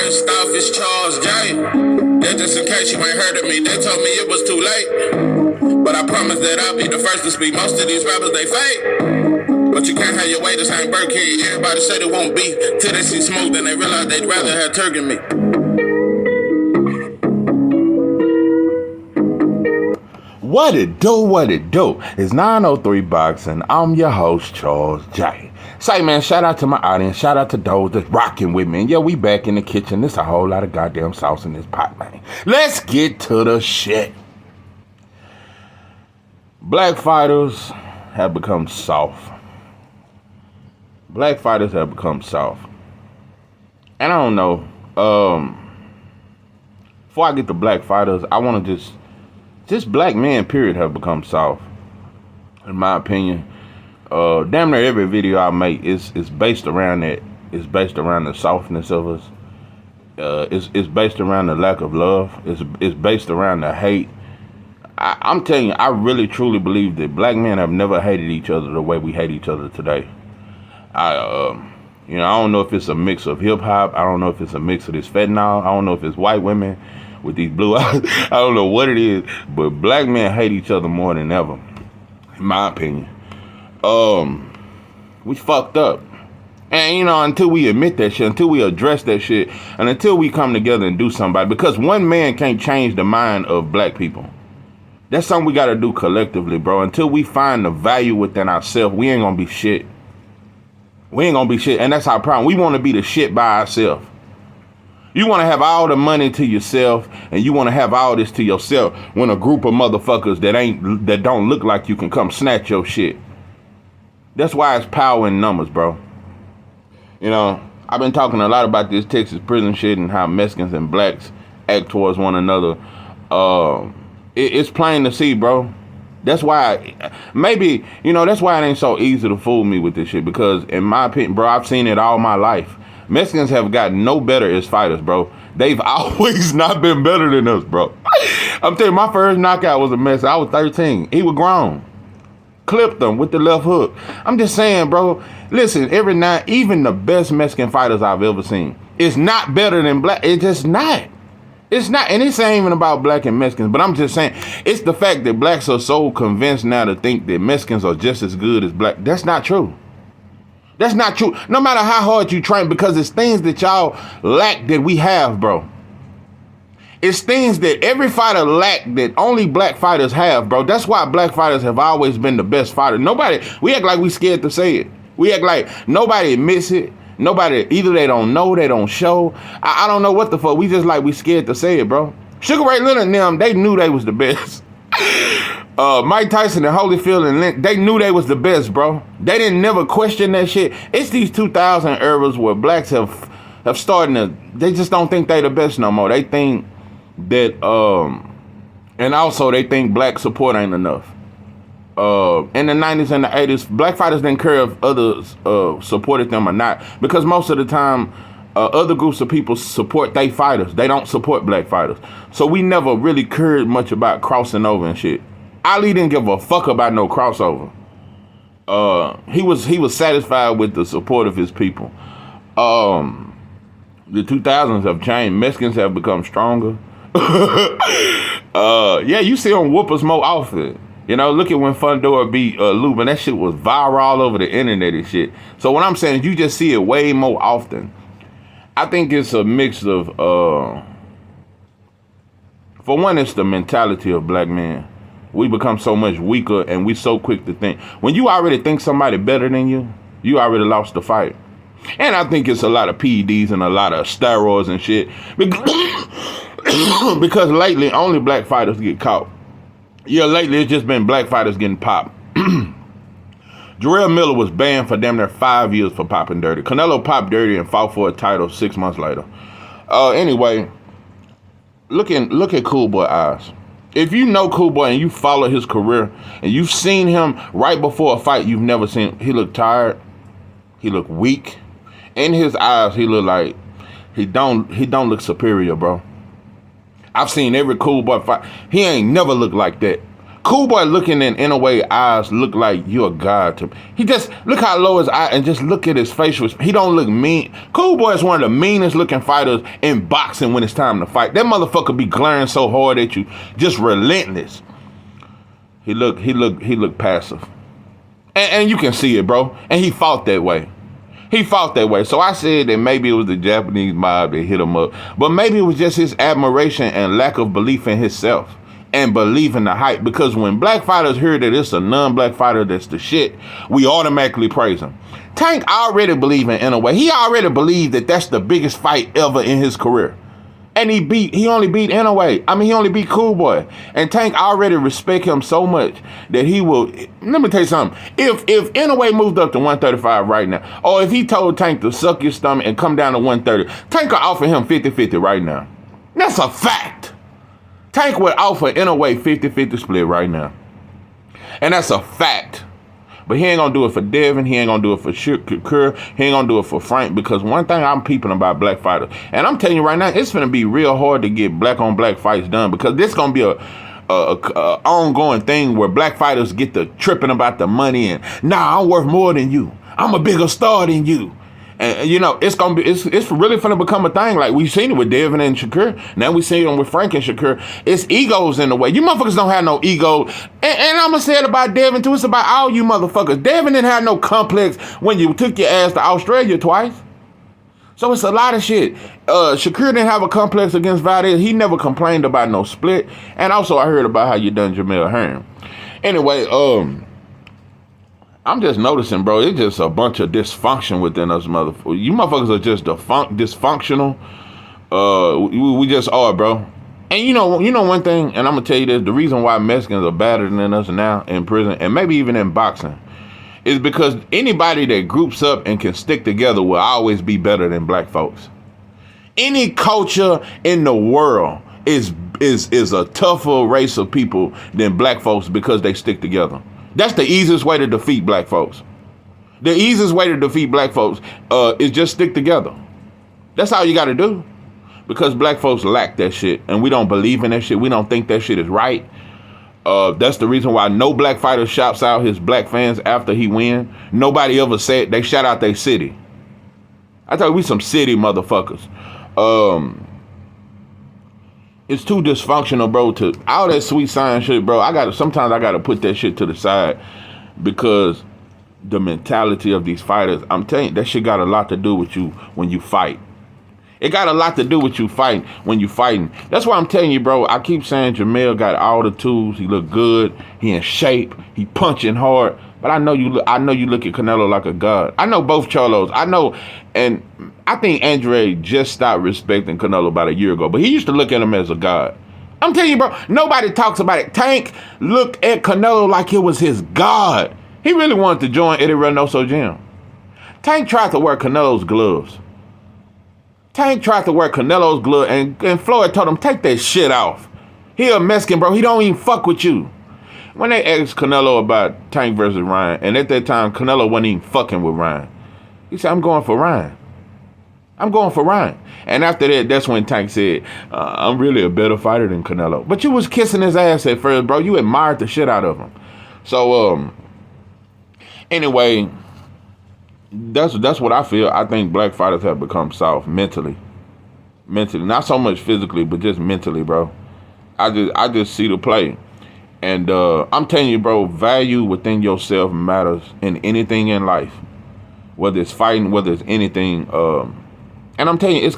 First off, it's Charles J. That just in case you ain't heard of me, they told me it was too late. But I promise that I'll be the first to speak. Most of these rappers, they fake. But you can't have your way, this ain't Burger King. Everybody say they won't beef till they see smoke, then they realize they'd rather have turkey meat. What it do? It's 903 Boxing. I'm your host, Charles J. Say, man, shout out to my audience. Shout out to those that's rocking with me. And yeah, we back in the kitchen. There's a whole lot of goddamn sauce in this pot, man. Let's get to the shit. Black fighters have become soft. Black fighters have become soft. And I don't know. Before I get to black fighters, I want to just black men, period, have become soft. In my opinion. Damn near every video I make is based around that. It's based around the softness of us. It's based around the lack of love. It's based around the hate. I'm telling you, I really truly believe that black men have never hated each other the way we hate each other today. I don't know if it's a mix of hip hop. I don't know if it's a mix of this fentanyl. I don't know if it's white women with these blue eyes. I don't know what it is, but black men hate each other more than ever, in my opinion. We fucked up. And, until we admit that shit, until we address that shit, and until we come together and do something, because one man can't change the mind of black people. That's something we got to do collectively, bro. Until we find the value within ourselves, we ain't going to be shit. We ain't going to be shit. And that's our problem. We want to be the shit by ourselves. You want to have all the money to yourself, and you want to have all this to yourself when a group of motherfuckers that don't look like you can come snatch your shit. That's why it's power in numbers, bro. I've been talking a lot about this Texas prison shit and how Mexicans and blacks act towards one another. It's plain to see, bro. That's why, that's why it ain't so easy to fool me with this shit. Because in my opinion, bro, I've seen it all my life. Mexicans have gotten no better as fighters, bro. They've always not been better than us, bro. I'm telling you, my first knockout was a Mexican. I was 13. He was grown. Clipped them with the left hook. I'm just saying, bro. Listen, every night, even the best Mexican fighters I've ever seen, it's not better than black. It's just not. It's not, and it's ain't even about black and Mexicans, but I'm just saying, it's the fact that blacks are so convinced now to think that Mexicans are just as good as black. That's not true. That's not true. No matter how hard you train, because it's things that y'all lack that we have, bro. It's things that every fighter lack that only black fighters have, bro. That's why black fighters have always been the best fighters. We act like we scared to say it. We act like nobody admits it. Nobody, either they don't know, they don't show. I don't know what the fuck. We scared to say it, bro. Sugar Ray Leonard and them, they knew they was the best. Mike Tyson and Holyfield and Lynch, they knew they was the best, bro. They didn't never question that shit. It's these 2000 eras where blacks have started to, they just don't think they the best no more. They think that, and also they think black support ain't enough. In the 90s and the 80s, black fighters didn't care if others supported them or not, because most of the time other groups of people support they fighters. They don't support black fighters. So we never really cared much about crossing over and shit. Ali didn't give a fuck about no crossover. He was satisfied with the support of his people. The 2000s have changed. Mexicans have become stronger. Yeah, you see them whoop us more often. Look at when Fundora beat Lubin. That shit was viral all over the internet and shit. So what I'm saying is you just see it way more often. I think it's a mix of, for one, it's the mentality of black men. We become so much weaker and we so quick to think. When you already think somebody better than you, you already lost the fight. And I think it's a lot of PEDs and a lot of steroids and shit. Because lately, only black fighters get caught. Yeah, lately it's just been black fighters getting popped. Jarrell Miller was banned for damn near 5 years for popping dirty. Canelo popped dirty and fought for a title 6 months later. Anyway, look at Cool Boy eyes. If you know Cool Boy and you follow his career and you've seen him right before a fight, you've never seen, he looked tired, he looked weak. In his eyes, he looked like he don't look superior, bro. I've seen every Cool Boy fight. He ain't never looked like that. Cool Boy looking in a way eyes look like you're a god to me. He just look how low his eye and just look at his facial. He don't look mean. Cool Boy is one of the meanest looking fighters in boxing when it's time to fight. That motherfucker be glaring so hard at you, just relentless. He look passive, and you can see it, bro. And he fought that way. So I said that maybe it was the Japanese mob that hit him up, but maybe it was just his admiration and lack of belief in himself. And believe in the hype, because when black fighters hear that it's a non-black fighter that's the shit, we automatically praise him. Tank already believed in a way. He already believed that that's the biggest fight ever in his career. And he only beat Inouye. I mean, he only beat Cool Boy. And Tank already respect him so much that he will. Let me tell you something. If Inouye moved up to 135 right now, or if he told Tank to suck your stomach and come down to 130, Tank will offer him 50-50 right now. That's a fact. Tank would offer Inouye 50-50 split right now. And that's a fact. But he ain't gonna do it for Devin. He ain't gonna do it for Shakur. He ain't gonna do it for Frank. Because one thing I'm peeping about black fighters, and I'm telling you right now, it's gonna be real hard to get black on black fights done, because this gonna be a ongoing thing where black fighters get to tripping about the money and I'm worth more than you. I'm a bigger star than you. And you know, it's really finna become a thing. Like we've seen it with Devin and Shakur. Now we see it with Frank and Shakur. It's egos in the way. You motherfuckers don't have no ego. And I'm gonna say it about Devin too. It's about all you motherfuckers. Devin didn't have no complex when you took your ass to Australia twice. So it's a lot of shit. Shakur didn't have a complex against Valdez. He never complained about no split. And also I heard about how you done Jamel Hearn. Anyway, I'm just noticing, bro, it's just a bunch of dysfunction within us motherfuckers. You motherfuckers are just dysfunctional. We just are, bro. And you know one thing, and I'm going to tell you this, the reason why Mexicans are better than us now in prison, and maybe even in boxing, is because anybody that groups up and can stick together will always be better than black folks. Any culture in the world is a tougher race of people than black folks because they stick together. That's the easiest way to defeat black folks. The easiest way to defeat black folks is just stick together. That's all you got to do. Because black folks lack that shit, and we don't believe in that shit. We don't think that shit is right. That's the reason why no black fighter shouts out his black fans after he win. Nobody ever said they shout out their city. I tell you, we some city motherfuckers. It's too dysfunctional, bro, to all that sweet science shit, bro. Sometimes I gotta put that shit to the side, because the mentality of these fighters, I'm telling you, that shit got a lot to do with you when you fight. It got a lot to do with you fighting when you fighting. That's why I'm telling you, bro, I keep saying Jamel got all the tools. He look good. He in shape. He punching hard. But I know you look at Canelo like a god. I know both Cholos. I know, and I think Andre just stopped respecting Canelo about a year ago. But he used to look at him as a god. I'm telling you, bro, nobody talks about it. Tank looked at Canelo like it was his god. He really wanted to join Eddie Reynoso gym. Tank tried to wear Canelo's gloves. Tank tried to wear Canelo's glove, and Floyd told him, take that shit off. He a Mexican, bro. He don't even fuck with you. When they asked Canelo about Tank versus Ryan, and at that time, Canelo wasn't even fucking with Ryan. He said, I'm going for Ryan. I'm going for Ryan. And after that, that's when Tank said, I'm really a better fighter than Canelo. But you was kissing his ass at first, bro. You admired the shit out of him. So, anyway, that's what I feel. I think black fighters have become soft mentally. Not so much physically, but just mentally, bro. I just see the play. And I'm telling you, bro, value within yourself matters in anything in life. Whether it's fighting, whether it's anything. And I'm telling you, these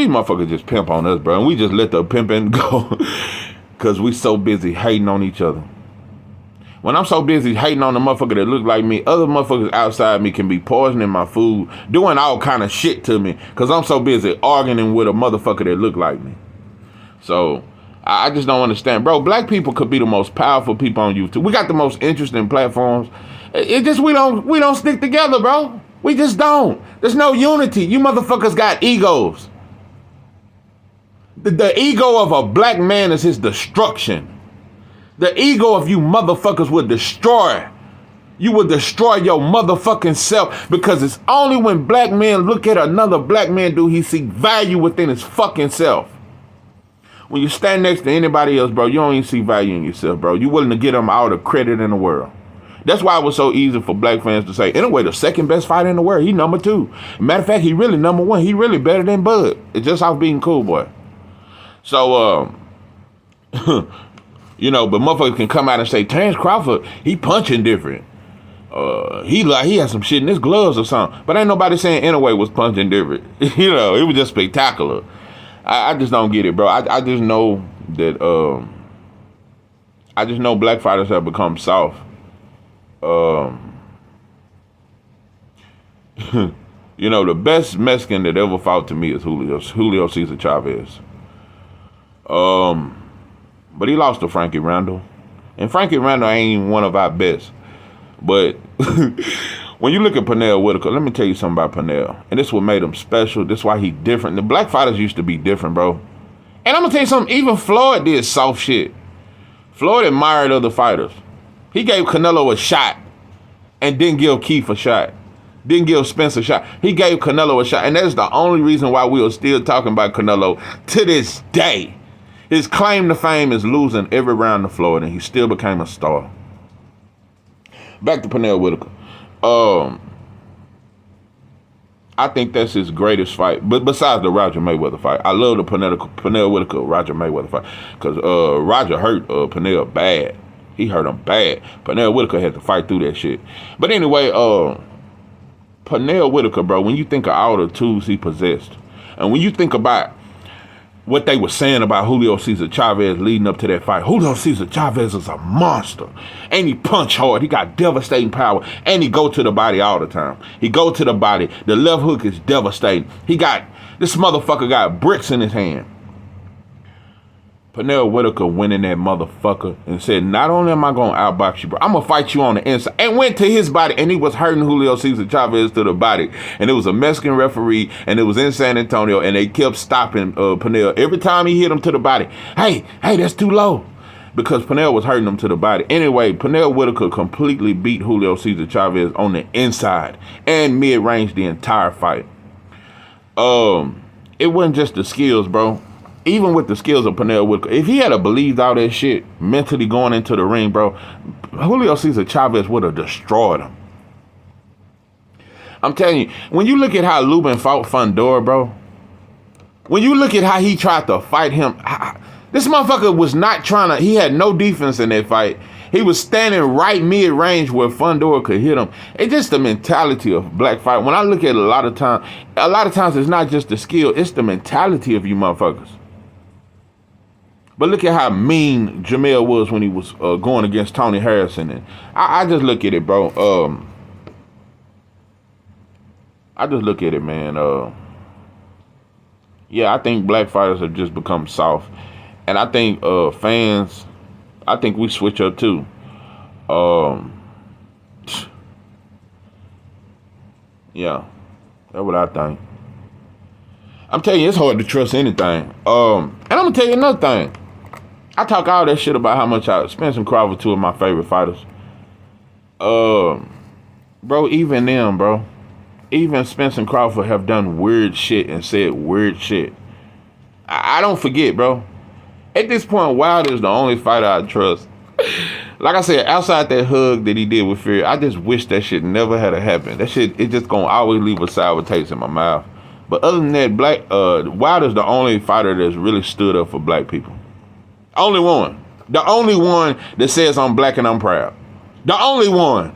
motherfuckers just pimp on us, bro. And we just let the pimping go because we so busy hating on each other. When I'm so busy hating on the motherfucker that look like me, other motherfuckers outside me can be poisoning my food, doing all kind of shit to me, because I'm so busy arguing with a motherfucker that look like me. So I just don't understand. Bro, black people could be the most powerful people on YouTube. We got the most interesting platforms. It just, we don't stick together, bro. We just don't. There's no unity. You motherfuckers got egos. The ego of a black man is his destruction. The ego of you motherfuckers would destroy. You would destroy your motherfucking self, because it's only when black men look at another black man do he see value within his fucking self. When you stand next to anybody else, bro, you don't even see value in yourself, bro. You willing to give them all the credit in the world. That's why it was so easy for black fans to say, anyway, the second best fighter in the world, he number 2. Matter of fact, he really number 1. He really better than Bud. It's just off being cool, boy. So, you know, but motherfuckers can come out and say, Terrence Crawford, he punching different. He had some shit in his gloves or something. But ain't nobody saying anyway was punching different. You know, it was just spectacular. I just don't get it, bro. I just know that I just know black fighters have become soft. You know, the best Mexican that ever fought to me is Julio Cesar Chavez. But he lost to Frankie Randall. And Frankie Randall ain't even one of our best. But when you look at Pernell Whitaker, let me tell you something about Pernell. And this is what made him special. This is why he different. The black fighters used to be different, bro. And I'm going to tell you something. Even Floyd did soft shit. Floyd admired other fighters. He gave Canelo a shot and didn't give Keith a shot. Didn't give Spence a shot. He gave Canelo a shot. And that's the only reason why we are still talking about Canelo to this day. His claim to fame is losing every round to Floyd, and he still became a star. Back to Pernell Whitaker. I think that's his greatest fight. But besides the Roger Mayweather fight, I love the Pernell Whitaker Roger Mayweather fight. Because Roger hurt Pernell bad. He hurt him bad. Pernell Whitaker had to fight through that shit. But anyway, Pernell Whitaker, bro, when you think of all the tools he possessed, and when you think about what they were saying about Julio Cesar Chavez leading up to that fight, Julio Cesar Chavez is a monster. And he punch hard. He got devastating power. And he go to the body all the time. He go to the body. The left hook is devastating. This motherfucker got bricks in his hand. Pernell Whitaker went in that motherfucker and said, not only am I going to outbox you, bro, I'm going to fight you on the inside. And went to his body, and he was hurting Julio Cesar Chavez to the body. And it was a Mexican referee, and it was in San Antonio, and they kept stopping Pernell. Every time he hit him to the body, hey, that's too low. Because Pernell was hurting him to the body. Anyway, Pernell Whitaker completely beat Julio Cesar Chavez on the inside and mid-range the entire fight. It wasn't just the skills, bro. Even with the skills of Pernell Whitaker, if he had believed all that shit mentally going into the ring, bro, Julio Cesar Chavez would have destroyed him. I'm telling you, when you look at how Lubin fought Fundora, bro, when you look at how he tried to fight him, this motherfucker was not trying to, he had no defense in that fight. He was standing right mid-range where Fundora could hit him. It's just the mentality of black fight. When I look at it a lot of times it's not just the skill, it's the mentality of you motherfuckers. But look at how mean Jamel was when he was going against Tony Harrison. And I just look at it, bro. I just look at it, man. Yeah, I think black fighters have just become soft. And I think fans, I think we switch up too. Yeah, that's what I think. I'm telling you, it's hard to trust anything. And I'm going to tell you another thing. I talk all that shit about how much Spence and Crawford, 2 of my favorite fighters. Bro, even them, bro. Even Spence and Crawford have done weird shit and said weird shit. I don't forget, bro. At this point, Wilder is the only fighter I trust. Like I said, outside that hug that he did with Fury, I just wish that shit never had happened. That shit, it just gonna always leave a sour taste in my mouth. But other than that, Wilder's the only fighter that's really stood up for black people. Only one. The only one that says I'm black and I'm proud. The only one.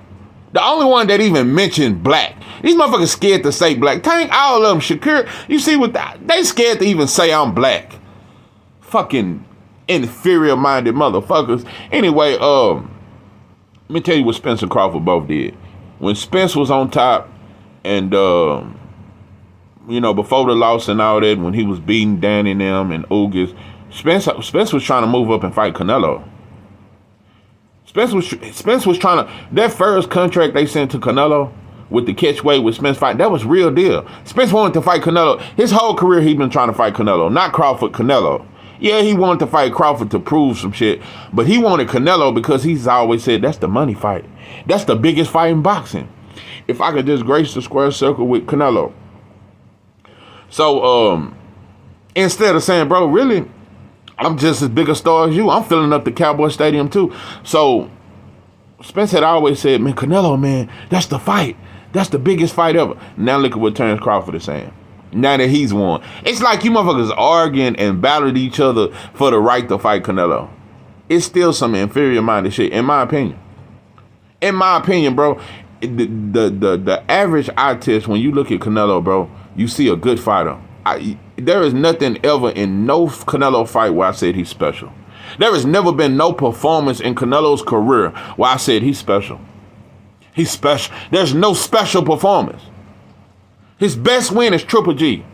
The only one that even mentioned black. These motherfuckers scared to say black. Tank, all of them. Shakur, you see what they scared to even say I'm black. Fucking inferior-minded motherfuckers. Anyway, let me tell you what Spence and Crawford both did. When Spence was on top and, you know, before the loss and all that, when he was beating Danny and them and Ugas, Spence was trying to move up and fight Canelo. Spence was trying to, that first contract they sent to Canelo with the catch weight with Spence fight, that was real deal. Spence wanted to fight Canelo. His whole career he'd been trying to fight Canelo, not Crawford, Canelo. Yeah, he wanted to fight Crawford to prove some shit, but he wanted Canelo because he's always said that's the money fight. That's the biggest fight in boxing. If I could just grace the square circle with Canelo. So, instead of saying, bro, really, I'm just as big a star as you. I'm filling up the Cowboy Stadium too. So Spence had always said, man, Canelo, man, that's the fight. That's the biggest fight ever. Now look at what Terrence Crawford is saying. Now that he's won. It's like you motherfuckers arguing and battled each other for the right to fight Canelo. It's still some inferior minded shit, in my opinion. In my opinion, bro, the average eye test when you look at Canelo, bro, you see a good fighter. There is nothing ever in no Canelo fight where I said he's special. There has never been no performance in Canelo's career where I said he's special. He's special. There's no special performance. His best win is Triple G.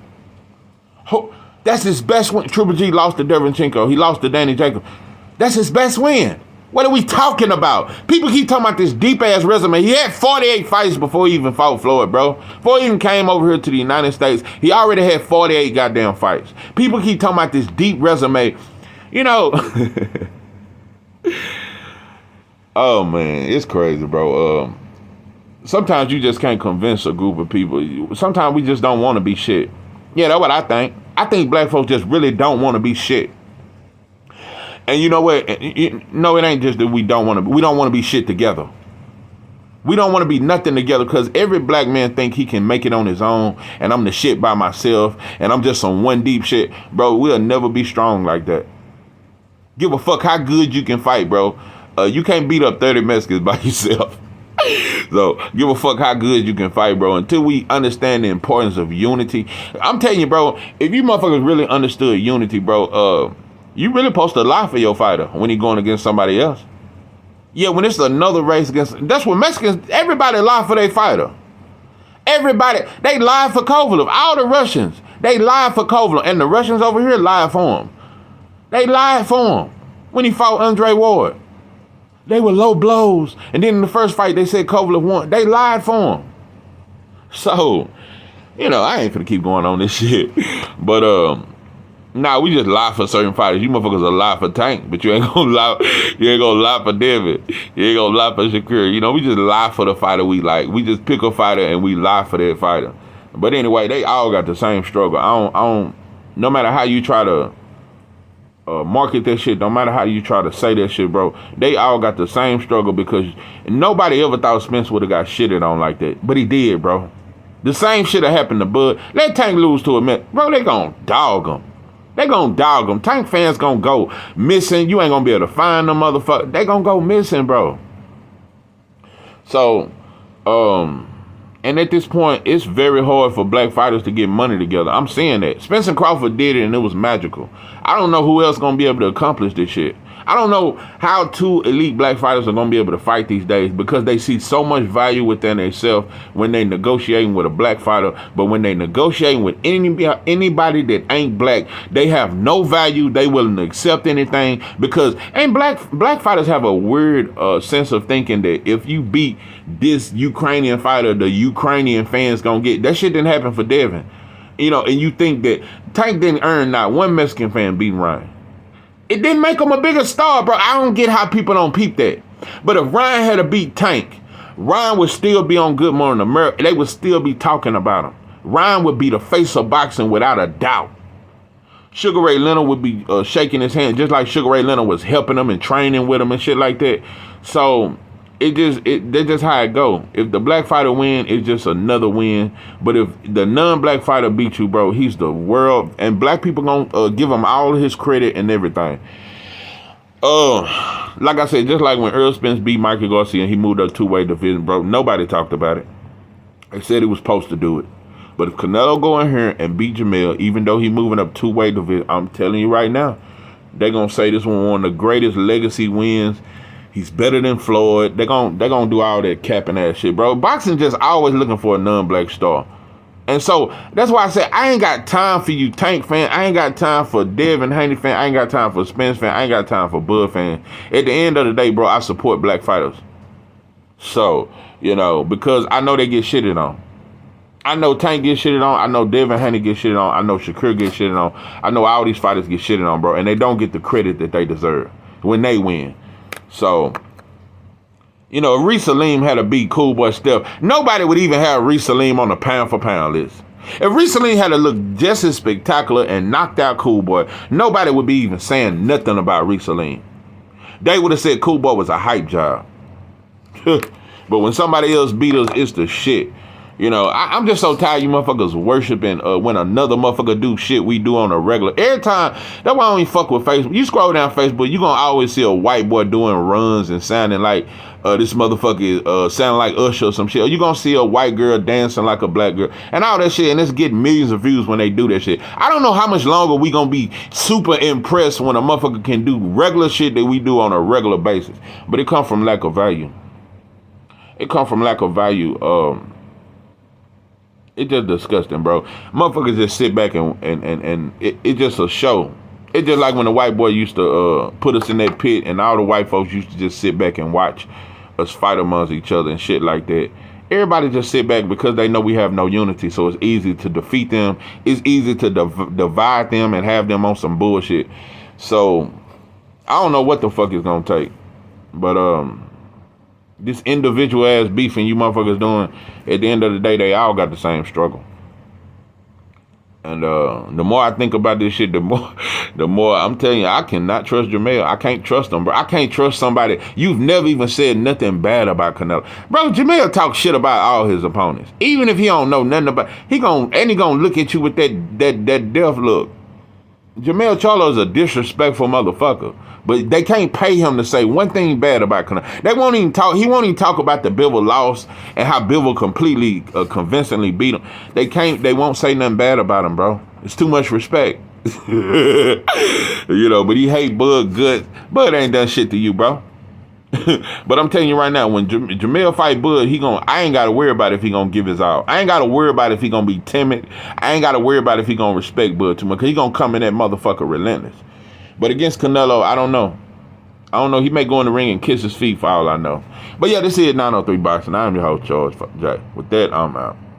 That's his best win. Triple G lost to Derevchenko. He lost to Danny Jacobs. That's his best win. What are we talking about? People keep talking about this deep-ass resume. He had 48 fights before he even fought Floyd, bro. Before he even came over here to the United States, he already had 48 goddamn fights. People keep talking about this deep resume. You know, oh, man, it's crazy, bro. Sometimes you just can't convince a group of people. Sometimes we just don't want to be shit. Yeah, that's what I think. I think black folks just really don't want to be shit. And you know what? No, it ain't just that we don't want to be shit together. We don't want to be nothing together because every black man think he can make it on his own and I'm the shit by myself and I'm just some one deep shit. Bro, we'll never be strong like that. Give a fuck how good you can fight, bro. You can't beat up 30 Mexicans by yourself. So give a fuck how good you can fight, bro. Until we understand the importance of unity. I'm telling you, bro, if you motherfuckers really understood unity, bro, you really supposed to lie for your fighter when he going against somebody else. Yeah, when it's another race against, that's what Mexicans, everybody lie for their fighter. Everybody, they lied for Kovalev. All the Russians, they lied for Kovalev. And the Russians over here lied for him. They lied for him when he fought Andre Ward. They were low blows. And then in the first fight, they said Kovalev won. They lied for him. So, you know, I ain't finna keep going on this shit. But, nah, we just lie for certain fighters. You motherfuckers will lie for Tank, but you ain't gonna lie. You ain't gonna lie for David. You ain't gonna lie for Shakur. You know, we just lie for the fighter we like. We just pick a fighter and we lie for that fighter. But anyway, they all got the same struggle. I don't. No matter how you try to market that shit, no matter how you try to say that shit, bro, they all got the same struggle because nobody ever thought Spence would have got shitted on like that, but he did, bro. The same shit that happened to Bud. Let Tank lose to a man, bro. They gonna dog him. They gonna dog them. Tank fans gonna go missing. You ain't gonna be able to find them motherfuckers. They gonna go missing, bro. So, and at this point, it's very hard for black fighters to get money together. I'm seeing that. Spencer Crawford did it and it was magical. I don't know who else gonna be able to accomplish this shit. I don't know how two elite black fighters are gonna be able to fight these days because they see so much value within themselves when they negotiating with a black fighter, but when they negotiating with anybody that ain't black, they have no value. They willing to accept anything because black fighters have a weird sense of thinking that if you beat this Ukrainian fighter, the Ukrainian fans gonna get that shit. Didn't happen for Devin, you know, and you think that Tank didn't earn not one Mexican fan beating Ryan. It didn't make him a bigger star, bro. I don't get how people don't peep that. But if Ryan had to beat Tank, Ryan would still be on Good Morning America. They would still be talking about him. Ryan would be the face of boxing without a doubt. Sugar Ray Leonard would be shaking his hand just like Sugar Ray Leonard was helping him and training with him and shit like that. So that's just how it go. If the black fighter win, it's just another win. But if the non-black fighter beat you, bro, he's the world. And black people gonna give him all his credit and everything. Like I said, just like when Earl Spence beat Michael Garcia and he moved up two-weight division, bro, nobody talked about it. They said he was supposed to do it. But if Canelo go in here and beat Jamel, even though he moving up two-weight division, I'm telling you right now, they're gonna say this one of the greatest legacy wins. He's better than Floyd. They're gonna do all that capping ass shit, bro. Boxing just always looking for a non-black star. And so that's why I said I ain't got time for you Tank fan. I ain't got time for Devin Haney fan. I ain't got time for Spence fan. I ain't got time for Bud fan. At the end of the day, bro, I support black fighters. So, you know, because I know they get shitted on. I know Tank gets shitted on. I know Devin Haney gets shitted on. I know Shakur gets shitted on. I know all these fighters get shitted on, bro. And they don't get the credit that they deserve when they win. So, you know, Reese Salim had to beat Cool Boy Steph. Nobody would even have Reese Salim on the pound for pound list. If Recently had to look just as spectacular and knocked out Cool Boy, nobody would be even saying nothing about Recently. They would have said Cool Boy was a hype job. But when somebody else beat us, it's the shit. You know, I'm just so tired of you motherfuckers worshiping when another motherfucker do shit we do on a regular. Every time, that's why I don't even fuck with Facebook. You scroll down Facebook, you gonna always see a white boy doing runs and sounding like this motherfucker sounding like Usher or some shit. Or you gonna see a white girl dancing like a black girl and all that shit, and it's getting millions of views when they do that shit. I don't know how much longer we gonna be super impressed when a motherfucker can do regular shit that we do on a regular basis. But it come from lack of value. It come from lack of value. It's just disgusting, bro. Motherfuckers just sit back and it's just a show. It's just like when the white boy used to put us in that pit and all the white folks used to just sit back and watch us fight amongst each other and shit like that. Everybody just sit back because they know we have no unity, so it's easy to defeat them. It's easy to divide them and have them on some bullshit. So I don't know what the fuck it's gonna take, but this individual ass beefing you motherfuckers doing, at the end of the day, they all got the same struggle. And the more I think about this shit, the more I'm telling you, I cannot trust Jamel. I can't trust him, bro. I can't trust somebody. You've never even said nothing bad about Canelo. Bro, Jamel talk shit about all his opponents. Even if he don't know nothing about, he gonna look at you with that death look. Jamel Charlo is a disrespectful motherfucker, but they can't pay him to say one thing bad about Canelo. They won't even talk. He won't even talk about the Bivol loss and how Bivol completely, convincingly beat him. They can't. They won't say nothing bad about him, bro. It's too much respect, you know. But he hate Bud good. Bud ain't done shit to you, bro. But I'm telling you right now, when Jamel fight Bud, I ain't got to worry about if he gonna give his all. I ain't got to worry about if he gonna be timid. I ain't got to worry about if he gonna respect Bud too much, because he gonna come in that motherfucker relentless. But against Canelo, I don't know. He may go in the ring and kiss his feet for all I know. But yeah, this is 903 Boxing. I am your host, George J. With that, I'm out.